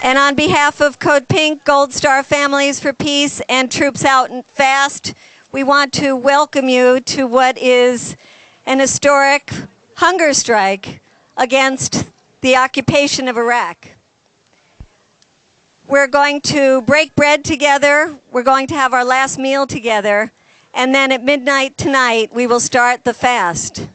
And on behalf of CODEPINK, Gold Star Families for Peace, and Troops Out and Fast, we want to welcome you to what is an historic hunger strike against the occupation of Iraq. We're going to break bread together, we're going to have our last meal together, and then at midnight tonight we will start the fast.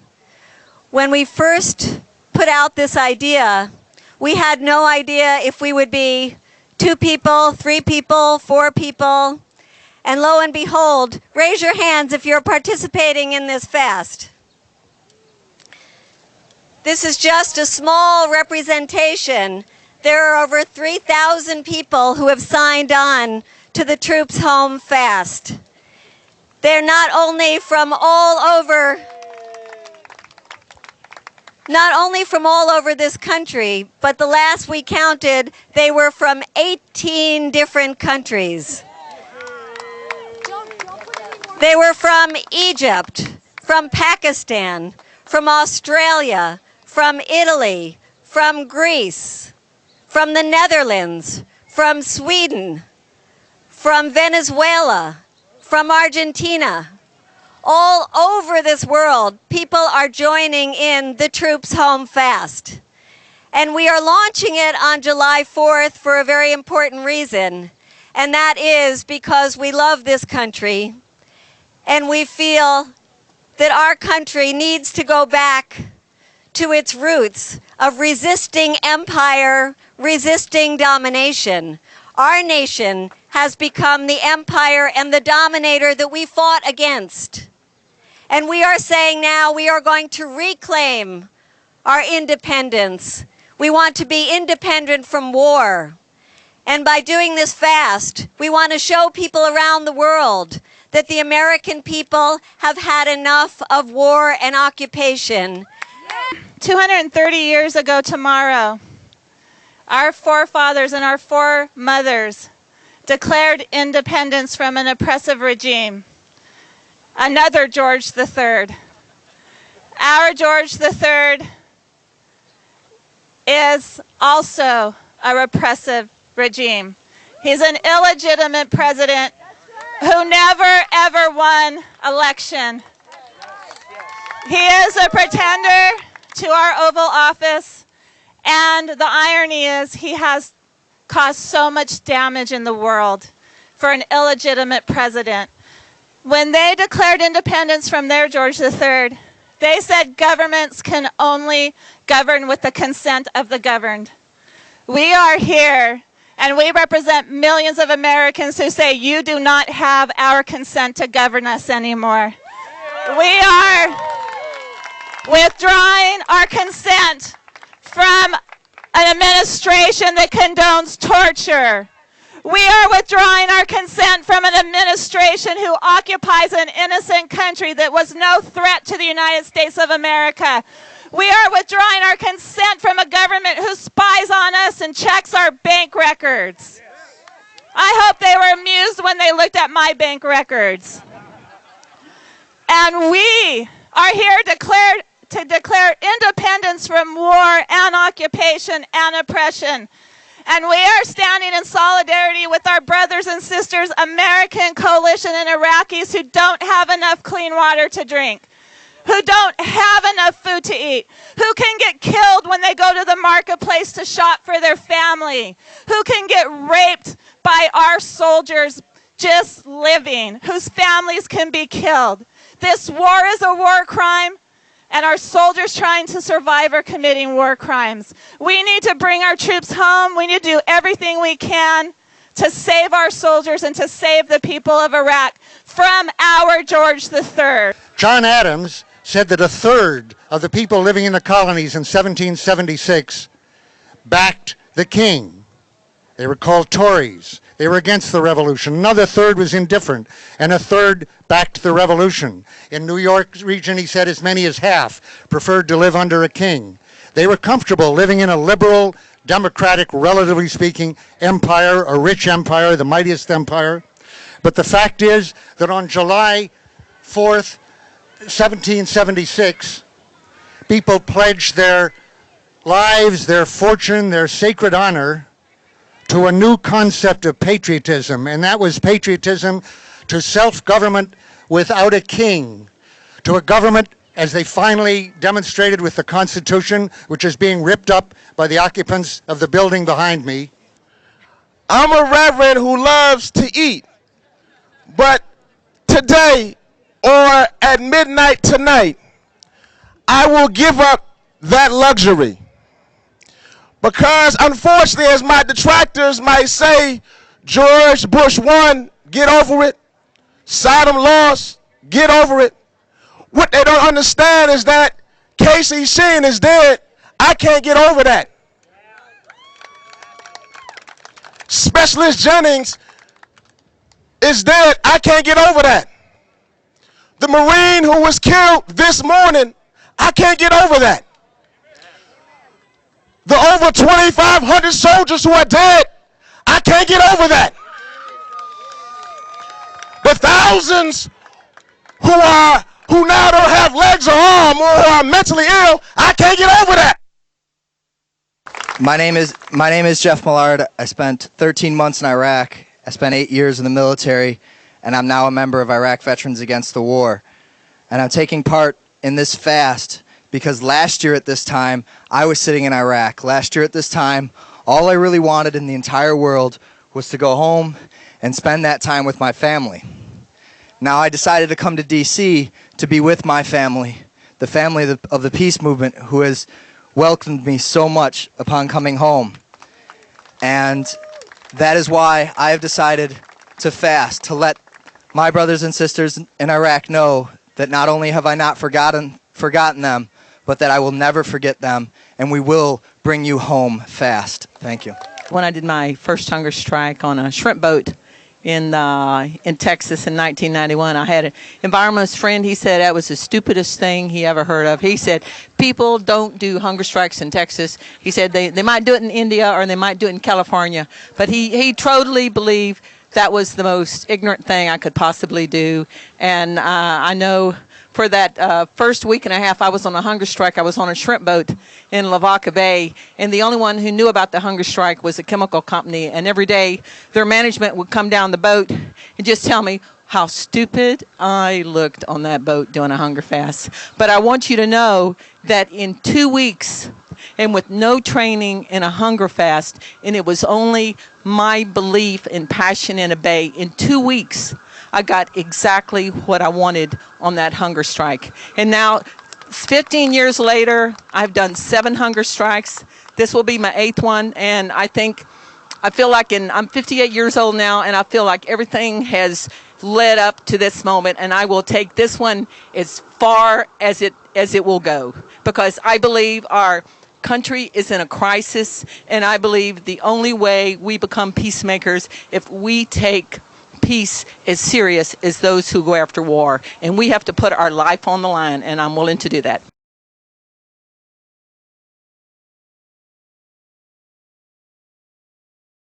When we first put out this idea, we had no idea if we would be 2 people, 3 people, 4 people, and lo and behold, raise your hands if you're participating in this fast. This is just a small representation. There are over 3,000 people who have signed on to the Troops Home Fast. They're not only from all over this country, but the last we counted, they were from 18 different countries. They were from Egypt, from Pakistan, from Australia, from Italy, from Greece, from the Netherlands, from Sweden, from Venezuela, from Argentina. All over this world, people are joining in the Troops Home Fast. And we are launching it on July 4th for a very important reason, and that is because we love this country, and we feel that our country needs to go back to its roots of resisting empire, resisting domination. Our nation has become the empire and the dominator that we fought against. And we are saying now we are going to reclaim our independence. We want to be independent from war. And by doing this fast, we want to show people around the world that the American people have had enough of war and occupation. 230 years ago tomorrow, our forefathers and our foremothers declared independence from an oppressive regime. Another George III. Our George III is also a repressive regime. He's an illegitimate president who never ever won election. He is a pretender to our Oval Office, and the irony is he has caused so much damage in the world for an illegitimate president. When they declared independence from their George III, they said governments can only govern with the consent of the governed. We are here, and we represent millions of Americans who say you do not have our consent to govern us anymore. We are withdrawing our consent from an administration that condones torture. We are withdrawing our consent from an administration who occupies an innocent country that was no threat to the United States of America. We are withdrawing our consent from a government who spies on us and checks our bank records. I hope they were amused when they looked at my bank records. And we are here to declare independence from war and occupation and oppression. And we are standing in solidarity with our brothers and sisters, American coalition and Iraqis who don't have enough clean water to drink, who don't have enough food to eat, who can get killed when they go to the marketplace to shop for their family, who can get raped by our soldiers just living, whose families can be killed. This war is a war crime, and our soldiers trying to survive are committing war crimes. We need to bring our troops home. We need to do everything we can to save our soldiers and to save the people of Iraq from our George III. John Adams said that 1/3 of the people living in the colonies in 1776 backed the king. They were called Tories. They were against the revolution. Another third was indifferent, and 1/3 backed the revolution. In New York region, he said as many as half preferred to live under a king. They were comfortable living in a liberal, democratic, relatively speaking, empire, a rich empire, the mightiest empire. But the fact is that on July 4th, 1776, people pledged their lives, their fortune, their sacred honor to a new concept of patriotism, and that was patriotism to self-government without a king, to a government, as they finally demonstrated with the Constitution, which is being ripped up by the occupants of the building behind me. I'm a reverend who loves to eat, but today or at midnight tonight, I will give up that luxury. Because unfortunately, as my detractors might say, George Bush won, get over it. Saddam lost, get over it. What they don't understand is that Casey Sheehan is dead. I can't get over that. Specialist Jennings is dead. I can't get over that. The Marine who was killed this morning, I can't get over that. The over 2,500 soldiers who are dead, I can't get over that. The thousands who now don't have legs or arms or who are mentally ill, I can't get over that. My name is Geoffrey Millard. I spent 13 months in Iraq. I spent 8 years in the military, and I'm now a member of Iraq Veterans Against the War. And I'm taking part in this fast because last year at this time, I was sitting in Iraq. Last year at this time, all I really wanted in the entire world was to go home and spend that time with my family. Now I decided to come to D.C. to be with my family, the family of the peace movement who has welcomed me so much upon coming home. And that is why I have decided to fast, to let my brothers and sisters in Iraq know that not only have I not forgotten them, but that I will never forget them, and we will bring you home fast. Thank you. When I did my first hunger strike on a shrimp boat in Texas in 1991, I had an environmentalist friend. He said that was the stupidest thing he ever heard of. He said, people don't do hunger strikes in Texas. He said they might do it in India or they might do it in California. But he totally believed that was the most ignorant thing I could possibly do. And I know for that first week and a half I was on a hunger strike, I was on a shrimp boat in Lavaca Bay, and the only one who knew about the hunger strike was a chemical company. And every day their management would come down the boat and just tell me how stupid I looked on that boat doing a hunger fast. But I want you to know that in 2 weeks, and with no training in a hunger fast, and it was only my belief and passion in a bay, in 2 weeks I got exactly what I wanted on that hunger strike. And now, 15 years later, I've done 7 hunger strikes. This will be my 8th one, and I feel like I'm 58 years old now, and I feel like everything has led up to this moment, and I will take this one as far as it will go, because I believe our country is in a crisis, and I believe the only way we become peacemakers if we take peace as serious as those who go after war, and we have to put our life on the line, and I'm willing to do that.